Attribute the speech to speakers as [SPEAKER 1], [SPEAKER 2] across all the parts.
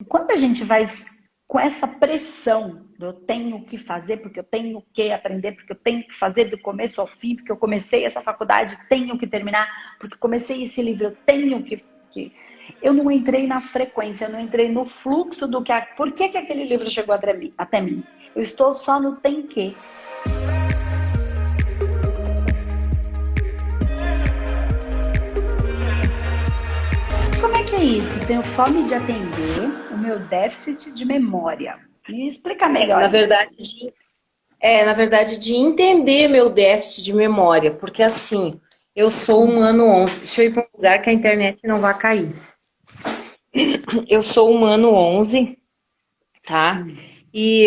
[SPEAKER 1] Quando a gente vai com essa pressão do eu tenho que fazer, porque eu tenho que aprender, porque eu tenho que fazer do começo ao fim, porque eu comecei essa faculdade, tenho que terminar, porque comecei esse livro, eu tenho que... Eu não entrei na frequência, eu não entrei no fluxo do que... Por que aquele livro chegou até mim? Eu estou só no tem que. Como é que é isso? Tenho fome de atender o meu déficit de memória. Me explica
[SPEAKER 2] É,
[SPEAKER 1] melhor
[SPEAKER 2] na
[SPEAKER 1] isso.
[SPEAKER 2] verdade, na verdade, de entender meu déficit de memória, porque assim, eu sou humano 11. Deixa eu ir para um lugar que a internet não vai cair. Eu sou humano 11, tá? E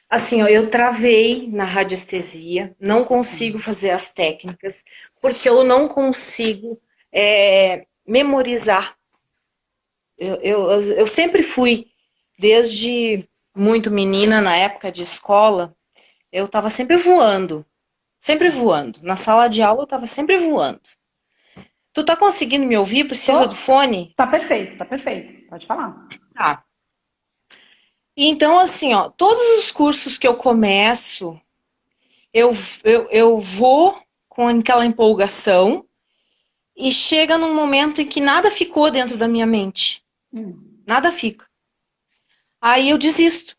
[SPEAKER 2] assim, ó, eu travei na radiestesia, não consigo fazer as técnicas, porque eu não consigo memorizar. Eu sempre fui, desde muito menina, na época de escola, eu estava sempre voando. Sempre voando. Na sala de aula eu estava sempre voando. Tu tá conseguindo me ouvir? Precisa do
[SPEAKER 1] Tô?
[SPEAKER 2] fone?
[SPEAKER 1] Tá perfeito, tá perfeito. Pode falar.
[SPEAKER 2] Tá. Então, assim, ó, todos os cursos que eu começo, eu vou com aquela empolgação e chega num momento em que nada ficou dentro da minha mente. Nada fica. Aí eu desisto.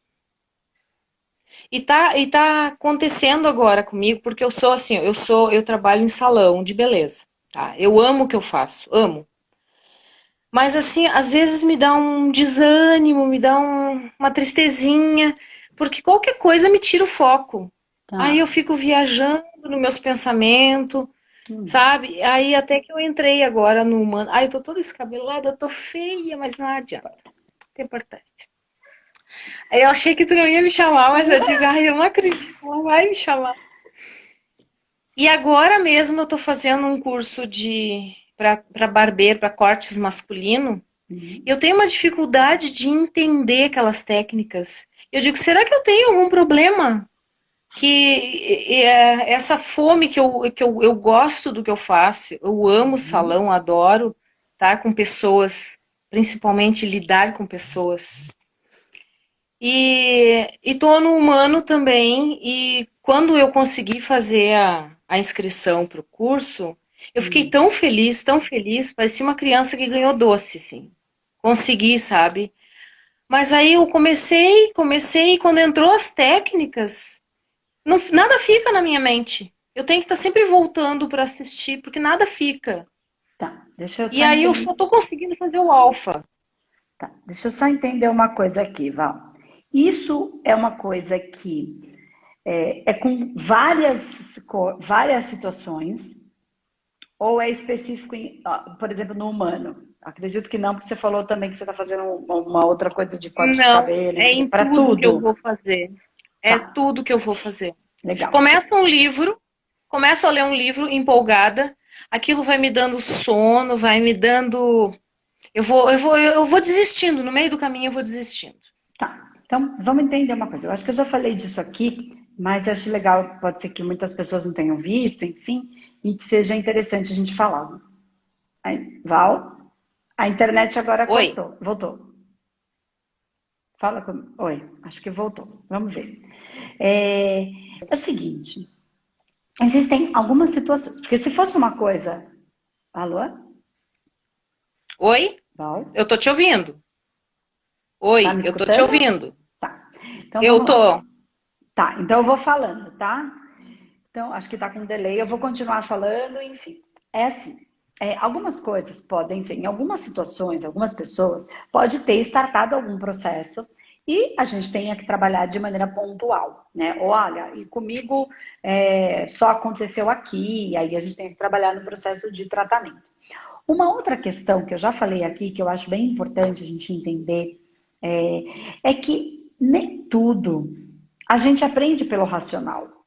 [SPEAKER 2] E tá acontecendo agora comigo, porque eu sou assim, eu trabalho em salão de beleza, tá? Eu amo o que eu faço, amo. Mas assim, às vezes me dá um desânimo, me dá uma tristezinha, porque qualquer coisa me tira o foco. Aí eu
[SPEAKER 1] Tá.
[SPEAKER 2] fico viajando nos meus pensamentos, sabe? Aí até que eu entrei agora no humano. Ai, eu tô toda escabelada, eu tô feia, mas não adianta. Não tem importância. Aí eu achei que tu não ia me chamar, mas eu digo, ai, eu não acredito, ela vai me chamar. E agora mesmo eu tô fazendo um curso de para barbeiro, para cortes masculino. Eu tenho uma dificuldade de entender aquelas técnicas. Eu digo, será que eu tenho algum problema? Que essa fome que eu gosto do que eu faço, eu amo salão, adoro estar com pessoas, principalmente lidar com pessoas. E tô no humano também, e quando eu consegui fazer a inscrição para o curso, eu fiquei tão feliz, parecia uma criança que ganhou doce, assim. Consegui, sabe? Mas aí eu comecei, e quando entrou as técnicas, nada fica na minha mente. Eu tenho que estar sempre voltando para assistir, porque nada fica.
[SPEAKER 1] Tá. Deixa eu
[SPEAKER 2] E
[SPEAKER 1] só
[SPEAKER 2] aí eu
[SPEAKER 1] entender.
[SPEAKER 2] só tô conseguindo fazer o alfa.
[SPEAKER 1] Tá. Deixa eu só entender uma coisa aqui, Val. Isso é uma coisa que é com várias situações, ou é específico, por exemplo, no humano? Acredito que não, porque você falou também que você está fazendo uma outra coisa de corte de
[SPEAKER 2] Não,
[SPEAKER 1] cabelo,
[SPEAKER 2] é em
[SPEAKER 1] para
[SPEAKER 2] tudo que eu
[SPEAKER 1] tudo.
[SPEAKER 2] vou fazer. É
[SPEAKER 1] Tá,
[SPEAKER 2] tudo que eu vou fazer.
[SPEAKER 1] legal.
[SPEAKER 2] Começo a ler um livro empolgada, aquilo vai me dando sono, vai me dando. Eu vou desistindo, no meio do caminho eu vou desistindo.
[SPEAKER 1] Tá, então vamos entender uma coisa. Eu acho que eu já falei disso aqui, mas eu acho legal, pode ser que muitas pessoas não tenham visto, enfim, e que seja interessante a gente falar. Val, a internet agora
[SPEAKER 2] Oi.
[SPEAKER 1] cortou, voltou. Fala comigo. Oi, acho que voltou. Vamos ver. É o seguinte, existem algumas situações, porque se fosse uma coisa. Alô?
[SPEAKER 2] Oi?
[SPEAKER 1] Val?
[SPEAKER 2] Eu tô te ouvindo.
[SPEAKER 1] Tá me
[SPEAKER 2] Oi, eu tô te
[SPEAKER 1] escutando?
[SPEAKER 2] ouvindo.
[SPEAKER 1] Tá. Então
[SPEAKER 2] Eu
[SPEAKER 1] vamos lá.
[SPEAKER 2] tô.
[SPEAKER 1] Tá, então eu vou falando, tá? Então, acho que tá com delay, eu vou continuar falando, enfim. É assim, algumas coisas podem ser, em algumas situações, algumas pessoas, pode ter startado algum processo e a gente tenha que trabalhar de maneira pontual, né? Ou, olha, e comigo só aconteceu aqui, e aí a gente tem que trabalhar no processo de tratamento. Uma outra questão que eu já falei aqui, que eu acho bem importante a gente entender, é que nem tudo a gente aprende pelo racional.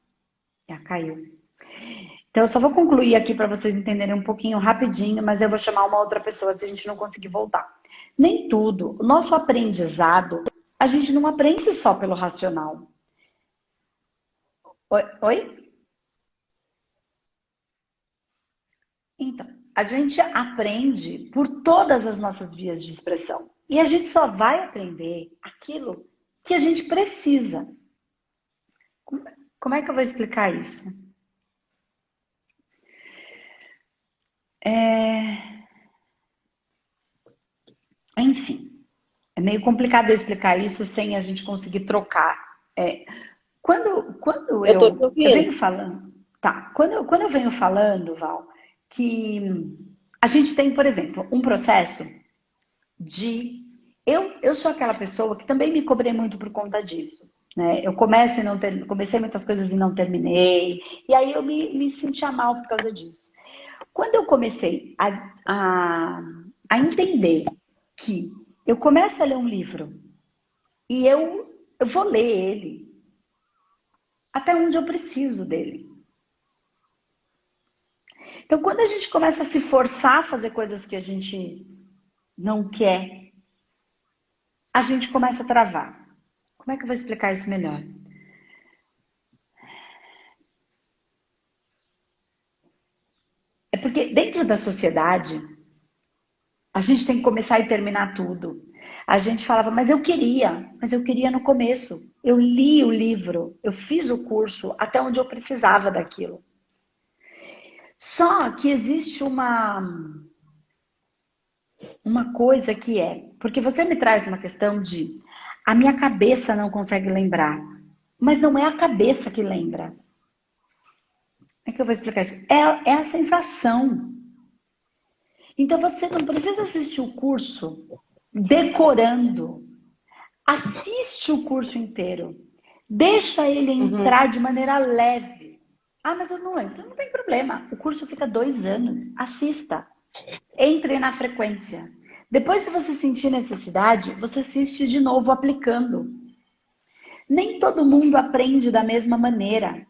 [SPEAKER 1] Já caiu. Então, eu só vou concluir aqui para vocês entenderem um pouquinho rapidinho, mas eu vou chamar uma outra pessoa se a gente não conseguir voltar. Nem tudo. O nosso aprendizado, a gente não aprende só pelo racional. Oi? Oi? Então, a gente aprende por todas as nossas vias de expressão. E a gente só vai aprender aquilo que a gente precisa. Como é que eu vou explicar isso? Enfim, é meio complicado eu explicar isso sem a gente conseguir trocar. Quando
[SPEAKER 2] Eu tô te
[SPEAKER 1] eu
[SPEAKER 2] ouvindo.
[SPEAKER 1] venho falando, tá? Quando eu venho falando, Val, que a gente tem, por exemplo, um processo de. Eu sou aquela pessoa que também me cobrei muito por conta disso. Né? Eu começo e não comecei muitas coisas e não terminei. E aí eu me sentia mal por causa disso. Quando eu comecei a entender que eu começo a ler um livro e eu vou ler ele até onde eu preciso dele. Então, quando a gente começa a se forçar a fazer coisas que a gente não quer, a gente começa a travar. Como é que eu vou explicar isso melhor? É porque dentro da sociedade, a gente tem que começar e terminar tudo. A gente falava, mas eu queria no começo. Eu li o livro, eu fiz o curso até onde eu precisava daquilo. Só que existe uma coisa que é, porque você me traz uma questão de a minha cabeça não consegue lembrar, mas não é a cabeça que lembra. Como é que eu vou explicar isso? É a sensação. Então você não precisa assistir o curso decorando. Assiste o curso inteiro. Deixa ele
[SPEAKER 2] Uhum.
[SPEAKER 1] entrar de maneira leve. Ah, mas eu não entro. Não tem problema. O curso fica 2 anos. Assista. Entre na frequência. Depois, se você sentir necessidade, você assiste de novo aplicando. Nem todo mundo aprende da mesma maneira.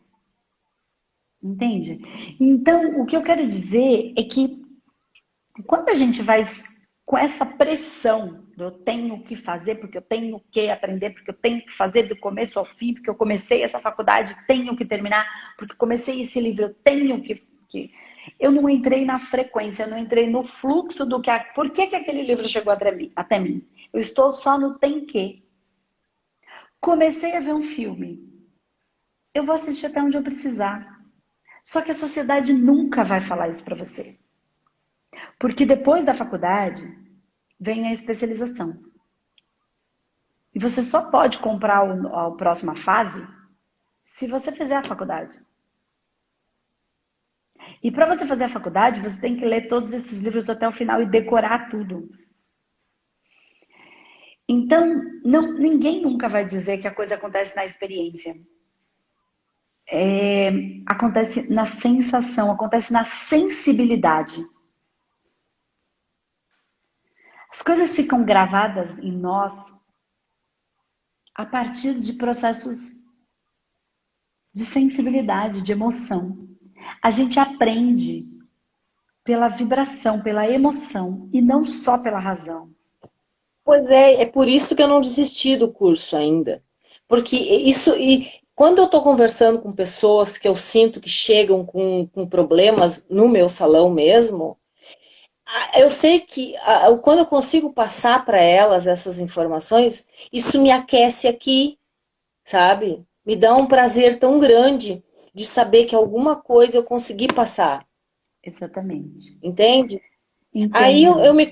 [SPEAKER 1] Entende? Então, o que eu quero dizer é que quando a gente vai com essa pressão do eu tenho que fazer, porque eu tenho que aprender, porque eu tenho que fazer do começo ao fim, porque eu comecei essa faculdade, tenho que terminar, porque comecei esse livro, eu tenho que... Eu não entrei na frequência, eu não entrei no fluxo do que... Por que aquele livro chegou até mim? Eu estou só no tem que. Comecei a ver um filme. Eu vou assistir até onde eu precisar. Só que a sociedade nunca vai falar isso para você. Porque depois da faculdade, vem a especialização. E você só pode comprar a próxima fase se você fizer a faculdade. E para você fazer a faculdade, você tem que ler todos esses livros até o final e decorar tudo. Então, ninguém nunca vai dizer que a coisa acontece na experiência. Acontece na sensação, acontece na sensibilidade. As coisas ficam gravadas em nós a partir de processos de sensibilidade, de emoção. A gente aprende pela vibração, pela emoção e não só pela razão.
[SPEAKER 2] Pois é por isso que eu não desisti do curso ainda. Porque isso, e quando eu estou conversando com pessoas que eu sinto que chegam com problemas no meu salão mesmo, eu sei que quando eu consigo passar para elas essas informações, isso me aquece aqui, sabe? Me dá um prazer tão grande de saber que alguma coisa eu consegui passar,
[SPEAKER 1] Exatamente.
[SPEAKER 2] entende? Aí
[SPEAKER 1] Entendo.
[SPEAKER 2] eu me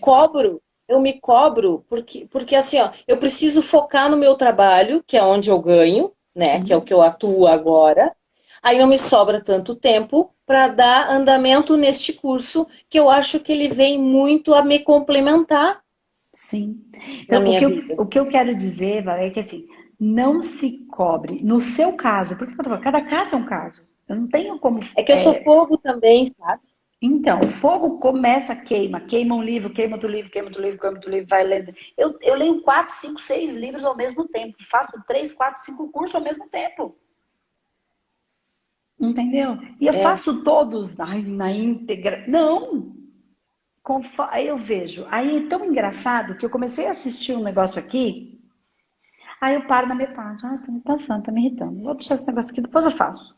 [SPEAKER 2] cobro, porque assim, ó, eu preciso focar no meu trabalho, que é onde eu ganho, né? Que é o
[SPEAKER 1] Sim,
[SPEAKER 2] que eu atuo agora. Aí não me sobra tanto tempo para dar andamento neste curso, que eu acho que ele vem muito a me complementar
[SPEAKER 1] sim.
[SPEAKER 2] na
[SPEAKER 1] Então,
[SPEAKER 2] minha vida.
[SPEAKER 1] o que eu quero dizer, Val, é que assim, não se cobre. No seu caso, porque eu tô falando, cada caso é um caso. Eu não tenho como.
[SPEAKER 2] É que eu sou fogo também, sabe?
[SPEAKER 1] Então, o fogo começa, queima um livro, queima outro livro, queima outro livro, queima outro livro, vai lendo. Eu leio 4, 5, 6 livros ao mesmo tempo. Faço 3, 4, 5 cursos ao mesmo tempo. Entendeu? E eu
[SPEAKER 2] É.
[SPEAKER 1] faço todos na íntegra. Não! Aí eu vejo. Aí é tão engraçado que eu comecei a assistir um negócio aqui, aí eu paro na metade. Ah, tá me passando, tá me irritando. Vou deixar esse negócio aqui, depois eu faço.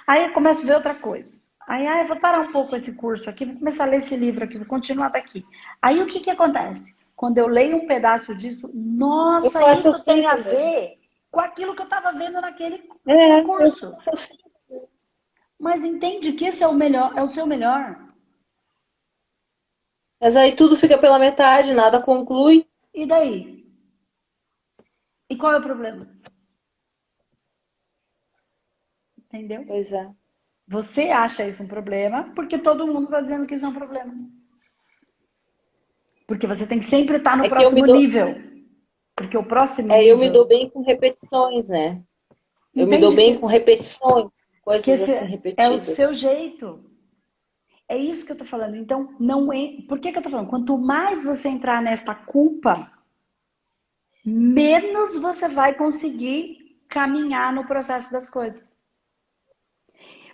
[SPEAKER 1] Aí eu começo a ver outra coisa. Aí, eu vou parar um pouco esse curso aqui, vou começar a ler esse livro aqui, vou continuar daqui. Aí o que que acontece? quando eu leio um pedaço disso, nossa, isso tem a ver com aquilo que eu estava vendo naquele curso. Mas entende que esse é o melhor, é o seu melhor.
[SPEAKER 2] Mas aí tudo fica pela metade, nada conclui.
[SPEAKER 1] E daí? E qual é o problema? Entendeu?
[SPEAKER 2] Pois é.
[SPEAKER 1] Você acha isso um problema porque todo mundo está dizendo que isso é um problema. Porque você tem que sempre estar no próximo nível. Porque o próximo nível...
[SPEAKER 2] eu me dou bem com repetições, né? Eu me dou bem com repetições, coisas assim repetidas.
[SPEAKER 1] É o seu jeito. É isso que eu tô falando. Então, não é... Por que eu tô falando? Quanto mais você entrar nesta culpa, menos você vai conseguir caminhar no processo das coisas.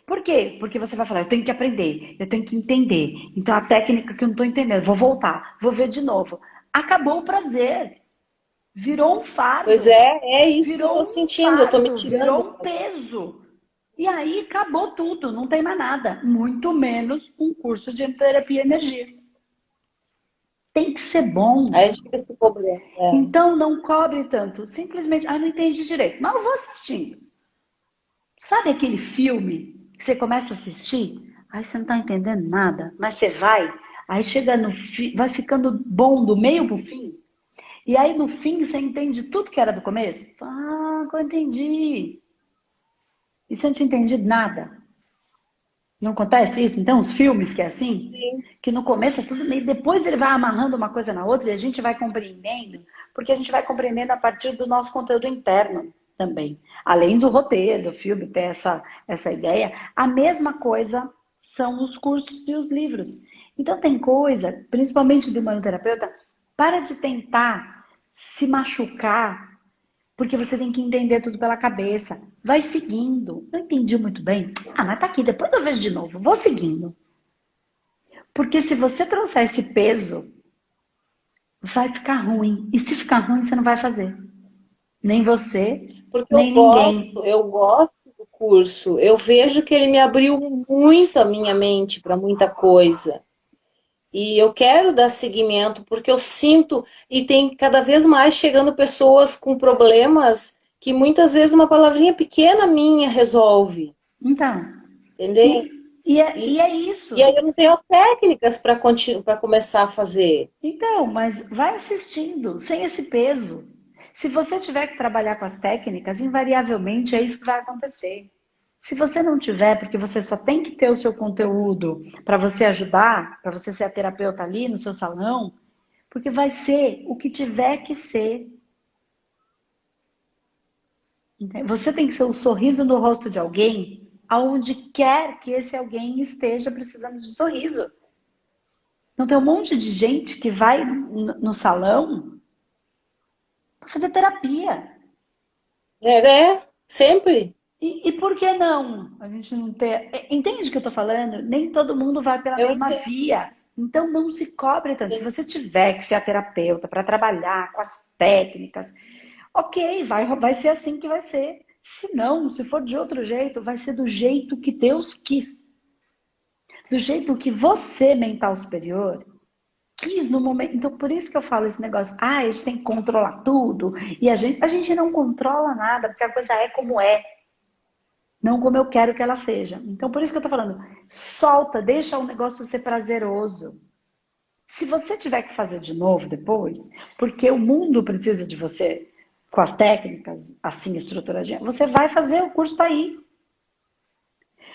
[SPEAKER 1] Por quê? Porque você vai falar, eu tenho que aprender, eu tenho que entender. Então, a técnica que eu não estou entendendo, vou voltar, vou ver de novo. Acabou o prazer. Virou um fardo.
[SPEAKER 2] Pois é isso que eu tô sentindo, eu tô me tirando.
[SPEAKER 1] Virou um peso. E aí, acabou tudo, não tem mais nada. Muito menos um curso de terapia e energia. Tem que ser bom.
[SPEAKER 2] Aí a gente fica esse problema.
[SPEAKER 1] Então, não cobre tanto. Simplesmente, não entendi direito. Mas eu vou assistindo. Sabe aquele filme que você começa a assistir? Aí você não tá entendendo nada, mas você vai. Aí chega no fim, vai ficando bom do meio pro fim. E aí no fim você entende tudo que era do começo? Eu entendi. E você não tinha entendido nada. Não acontece isso? Então, os filmes que é assim,
[SPEAKER 2] Sim.
[SPEAKER 1] Que no começo é tudo meio... Depois ele vai amarrando uma coisa na outra e a gente vai compreendendo, porque a gente vai compreendendo a partir do nosso conteúdo interno também. Além do roteiro, do filme, ter essa ideia, a mesma coisa são os cursos e os livros. Então tem coisa, principalmente do humanoterapeuta, para de tentar se machucar, porque você tem que entender tudo pela cabeça. Vai seguindo. Não entendi muito bem. Mas tá aqui, depois eu vejo de novo. Vou seguindo. Porque se você trouxer esse peso, vai ficar ruim. E se ficar ruim, você não vai fazer. Nem você,
[SPEAKER 2] porque
[SPEAKER 1] nem ninguém.
[SPEAKER 2] Eu gosto do curso. Eu vejo que ele me abriu muito a minha mente para muita coisa. E eu quero dar seguimento, porque eu sinto, e tem cada vez mais chegando pessoas com problemas que muitas vezes uma palavrinha pequena minha resolve.
[SPEAKER 1] Então.
[SPEAKER 2] Entendeu?
[SPEAKER 1] E é isso.
[SPEAKER 2] E aí eu não tenho as técnicas para começar a fazer.
[SPEAKER 1] Então, mas vai assistindo, sem esse peso. Se você tiver que trabalhar com as técnicas, invariavelmente é isso que vai acontecer. Se você não tiver, porque você só tem que ter o seu conteúdo para você ajudar, para você ser a terapeuta ali no seu salão, porque vai ser o que tiver que ser. Você tem que ser o sorriso no rosto de alguém, aonde quer que esse alguém esteja precisando de sorriso. Então tem um monte de gente que vai no salão para fazer terapia.
[SPEAKER 2] Sempre.
[SPEAKER 1] E por que não? A gente não ter. Entende o que eu tô falando? Nem todo mundo vai pela mesma via. Então não se cobre tanto. Se você tiver que ser a terapeuta para trabalhar com as técnicas, ok, vai ser assim que vai ser. Se não, se for de outro jeito, vai ser do jeito que Deus quis. Do jeito que você, mental superior, quis no momento. Então, por isso que eu falo esse negócio. A gente tem que controlar tudo. E a gente não controla nada, porque a coisa é como é. Não como eu quero que ela seja. Então, por isso que eu tô falando. Solta, deixa o negócio ser prazeroso. Se você tiver que fazer de novo depois, porque o mundo precisa de você com as técnicas assim estruturadinhas, você vai fazer, o curso tá aí.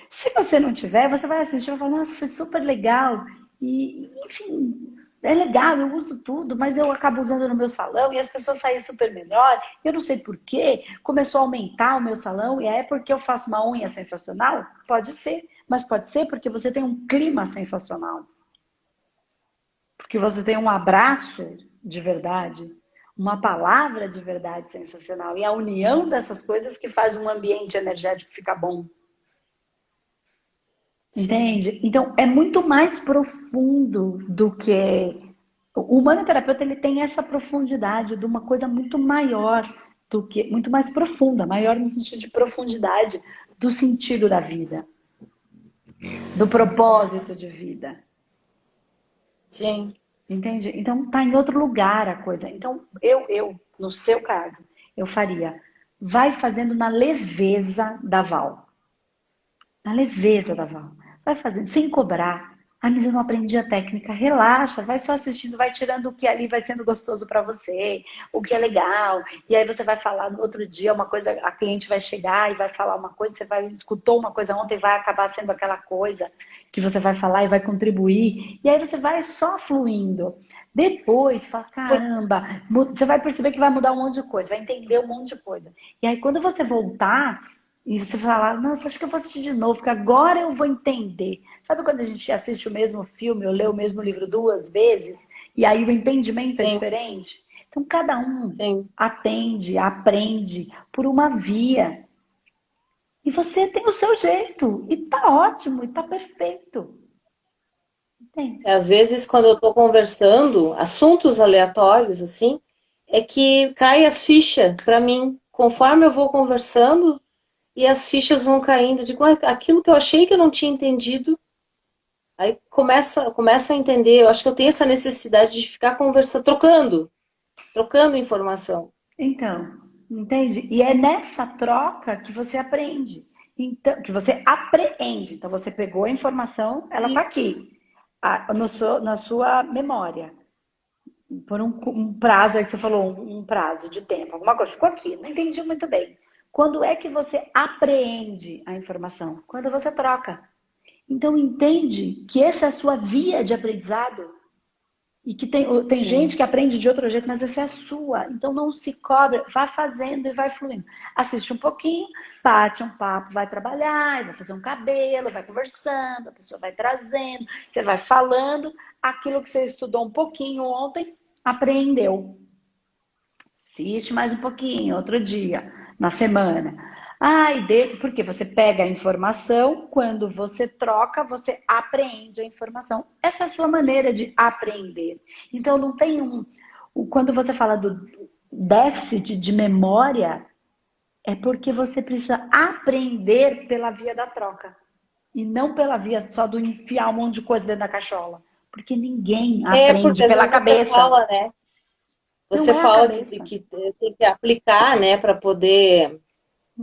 [SPEAKER 1] Se você não tiver, você vai assistir e vai falar, nossa, foi super legal. E, enfim, é legal, eu uso tudo, mas eu acabo usando no meu salão e as pessoas saem super melhor. Eu não sei por quê. Começou a aumentar o meu salão e é porque eu faço uma unha sensacional? Pode ser, mas pode ser porque você tem um clima sensacional. Porque você tem um abraço de verdade, uma palavra de verdade sensacional. E a união dessas coisas que faz um ambiente energético ficar bom. Entende? Sim. Então, é muito mais profundo do que... O humanoterapeuta, ele tem essa profundidade de uma coisa muito maior do que... Muito mais profunda, maior no sentido de profundidade do sentido da vida. Do propósito de vida.
[SPEAKER 2] Sim.
[SPEAKER 1] Entende? Então tá em outro lugar a coisa. Então no seu caso, eu faria, vai fazendo na leveza da Val. Na leveza da Val. Vai fazendo, sem cobrar. Ah, mas eu não aprendi a técnica. Relaxa, vai só assistindo, vai tirando o que ali vai sendo gostoso para você, o que é legal. E aí você vai falar no outro dia uma coisa, a cliente vai chegar e vai falar uma coisa, você vai escutou uma coisa ontem, vai acabar sendo aquela coisa que você vai falar e vai contribuir. E aí você vai só fluindo. Depois, fala, caramba, você vai perceber que vai mudar um monte de coisa, vai entender um monte de coisa. E aí quando você voltar e você falar, nossa, acho que eu vou assistir de novo, porque agora eu vou entender. Sabe quando a gente assiste o mesmo filme ou lê o mesmo livro duas vezes, e aí o entendimento é
[SPEAKER 2] Sim,
[SPEAKER 1] diferente? Então, cada um
[SPEAKER 2] sim.
[SPEAKER 1] atende, aprende por uma via. E você tem o seu jeito. E tá ótimo, e tá perfeito. Entende?
[SPEAKER 2] Às vezes, quando eu estou conversando, assuntos aleatórios, assim, é que cai as fichas para mim. Conforme eu vou conversando e as fichas vão caindo, digo, "Ah, aquilo que eu achei que eu não tinha entendido, aí começa a entender. Eu acho que eu tenho essa necessidade de ficar conversando, trocando informação.
[SPEAKER 1] Então, entende? E é nessa troca que você aprende. Então, que você apreende. Então, você pegou a informação, ela está
[SPEAKER 2] E,
[SPEAKER 1] aqui, na sua memória. Por um prazo, aí que você falou, um prazo de tempo, alguma coisa. Ficou aqui, não entendi muito bem. Quando é que você apreende a informação? Quando você troca. Então, entende que essa é a sua via de aprendizado. E que tem gente
[SPEAKER 2] sim,
[SPEAKER 1] que aprende de outro jeito, mas essa é a sua. Então não se cobra, vá fazendo e vai fluindo. Assiste um pouquinho, bate um papo, vai trabalhar, vai fazer um cabelo, vai conversando, a pessoa vai trazendo, você vai falando, aquilo que você estudou um pouquinho ontem, apreendeu. Assiste mais um pouquinho, outro dia, na semana. Porque você pega a informação, quando você troca, você aprende a informação. Essa é a sua maneira de aprender. Então, não tem quando você fala do déficit de memória, é porque você precisa aprender pela via da troca. E não pela via só do enfiar um monte de coisa dentro da caixola. Porque ninguém aprende
[SPEAKER 2] porque às
[SPEAKER 1] pela
[SPEAKER 2] vezes você
[SPEAKER 1] cabeça.
[SPEAKER 2] fala, né?
[SPEAKER 1] Não
[SPEAKER 2] Você
[SPEAKER 1] é a
[SPEAKER 2] fala
[SPEAKER 1] cabeça.
[SPEAKER 2] que tem que aplicar, né, para poder ter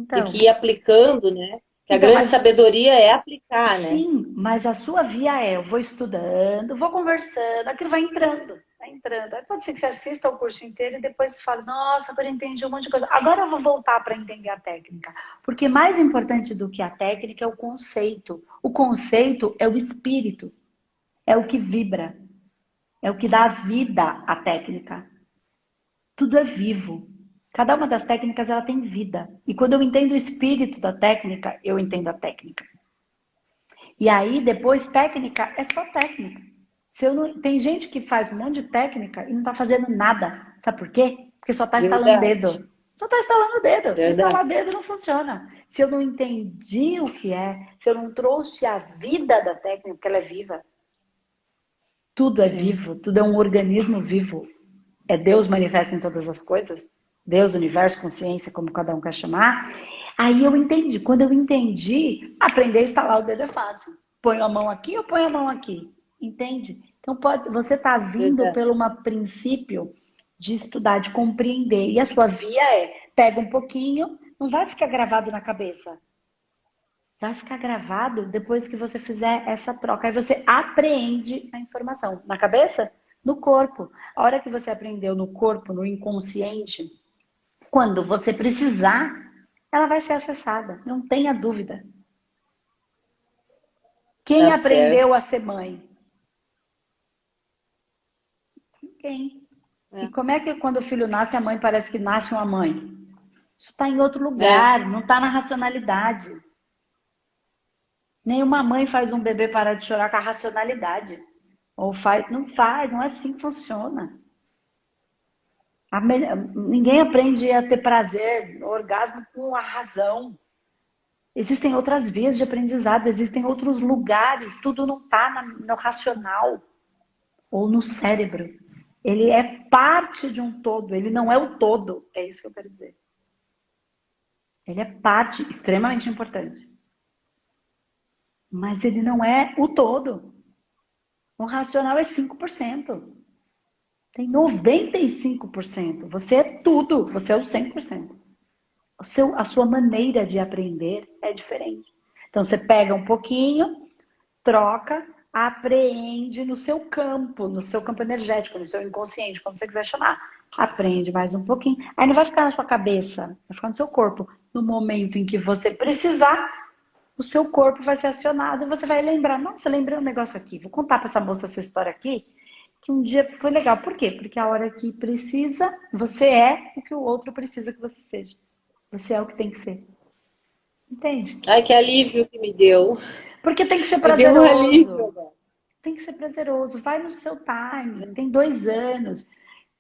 [SPEAKER 1] Então,
[SPEAKER 2] que ir aplicando, né? Que a
[SPEAKER 1] então,
[SPEAKER 2] grande
[SPEAKER 1] mas
[SPEAKER 2] sabedoria é aplicar, né?
[SPEAKER 1] sim, mas a sua via é, eu vou estudando, vou conversando, aquilo vai entrando, vai entrando. Aí pode ser que você assista o curso inteiro e depois você fale, nossa, agora eu entendi um monte de coisa. Agora eu vou voltar para entender a técnica. Porque mais importante do que a técnica é o conceito. O conceito é o espírito, é o que vibra, é o que dá vida à técnica. Tudo é vivo. Cada uma das técnicas ela tem vida. E quando eu entendo o espírito da técnica, eu entendo a técnica. E aí, depois, técnica é só técnica. Se eu não... Tem gente que faz um monte de técnica e não está fazendo nada. Sabe por quê? Porque só está instalando o
[SPEAKER 2] Verdade,
[SPEAKER 1] dedo. Só está instalando o dedo.
[SPEAKER 2] verdade.
[SPEAKER 1] Instalar o dedo não funciona. Se eu não entendi o que é, se eu não trouxe a vida da técnica, porque ela é viva, tudo é
[SPEAKER 2] Sim.
[SPEAKER 1] vivo, tudo é um organismo vivo. É Deus manifesta em todas as coisas. Deus, universo, consciência, como cada um quer chamar. Aí eu entendi. Quando eu entendi, aprender a instalar o dedo é fácil. Põe a mão aqui ou põe a mão aqui. Entende? Então você está vindo
[SPEAKER 2] Verdade.
[SPEAKER 1] pelo princípio de estudar, de compreender. E a sua via é, pega um pouquinho, não vai ficar gravado na cabeça. Vai ficar gravado depois que você fizer essa troca. Aí você apreende a informação. Na cabeça? No corpo. A hora que você aprendeu no corpo, no inconsciente, quando você precisar, ela vai ser acessada. Não tenha dúvida. Quem
[SPEAKER 2] Tá
[SPEAKER 1] aprendeu a
[SPEAKER 2] certo.
[SPEAKER 1] ser mãe? Quem? E
[SPEAKER 2] É.
[SPEAKER 1] como é que quando o filho nasce, a mãe parece que nasce uma mãe? Isso está em outro
[SPEAKER 2] É.
[SPEAKER 1] lugar, não está na racionalidade. Nenhuma mãe faz um bebê parar de chorar com a racionalidade. Ou faz, não é assim que funciona. Ninguém aprende a ter prazer, orgasmo com a razão. Existem outras vias de aprendizado, existem outros lugares, tudo não está no racional ou no cérebro. Ele é parte de um todo, ele não é o todo. É isso que eu quero dizer. Ele é parte extremamente importante. Mas ele não é o todo. O racional é 5%. Tem 95%. Você é tudo, você é o 100%. A sua maneira de aprender é diferente. Então, você pega um pouquinho, troca, apreende no seu campo energético, no seu inconsciente, como você quiser chamar. Aprende mais um pouquinho. Aí não vai ficar na sua cabeça, vai ficar no seu corpo. No momento em que você precisar, o seu corpo vai ser acionado e você vai lembrar. Nossa, lembrei um negócio aqui. Vou contar para essa moça essa história aqui, que um dia foi legal. Por quê? Porque a hora que precisa, você é o que o outro precisa que você seja. Você é o que tem que ser. Entende?
[SPEAKER 2] Ai, que alívio que me deu.
[SPEAKER 1] Porque tem que ser
[SPEAKER 2] Me deu um alívio.
[SPEAKER 1] prazeroso. Tem que ser prazeroso. Vai no seu time. Tem 2 anos.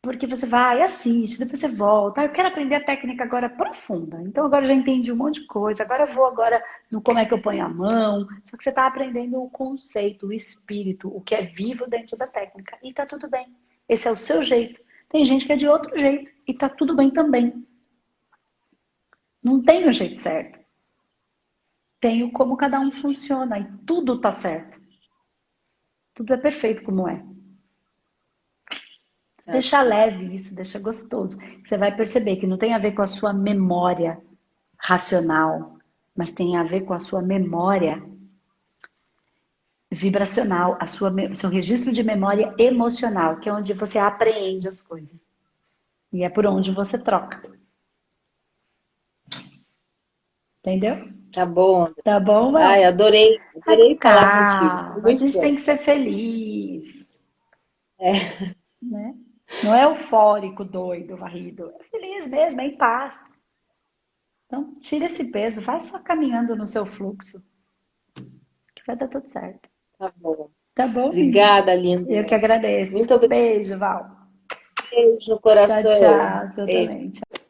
[SPEAKER 1] Porque você vai, assiste, depois você volta. Ah, eu quero aprender a técnica agora profunda. Então agora eu já entendi um monte de coisa. Agora eu vou agora no como é que eu ponho a mão. Só que você está aprendendo o conceito, o espírito, o que é vivo dentro da técnica. E tá tudo bem. Esse é o seu jeito. Tem gente que é de outro jeito. E tá tudo bem também. Não tem o jeito certo. Tem o como cada um funciona. E tudo tá certo. Tudo é perfeito como é. Deixa leve isso, deixa gostoso. Você vai perceber que não tem a ver com a sua memória racional, mas tem a ver com a sua memória vibracional, o seu registro de memória emocional, que é onde você apreende as coisas. E é por onde você troca. Entendeu?
[SPEAKER 2] Tá bom.
[SPEAKER 1] Tá bom, Val?
[SPEAKER 2] Ai, adorei falar contigo.
[SPEAKER 1] A
[SPEAKER 2] Muito
[SPEAKER 1] gente
[SPEAKER 2] bom.
[SPEAKER 1] tem que ser feliz.
[SPEAKER 2] É.
[SPEAKER 1] Né? Não é eufórico, doido, varrido. É feliz mesmo, é em paz. Então, tira esse peso, vai só caminhando no seu fluxo, que vai dar tudo certo.
[SPEAKER 2] Tá bom.
[SPEAKER 1] Tá bom?
[SPEAKER 2] Obrigada, linda.
[SPEAKER 1] Eu que agradeço.
[SPEAKER 2] Muito obrigada.
[SPEAKER 1] Beijo, Val.
[SPEAKER 2] Beijo no coração.
[SPEAKER 1] Tchau, tchau. Você
[SPEAKER 2] Beijo.
[SPEAKER 1] também. Tchau.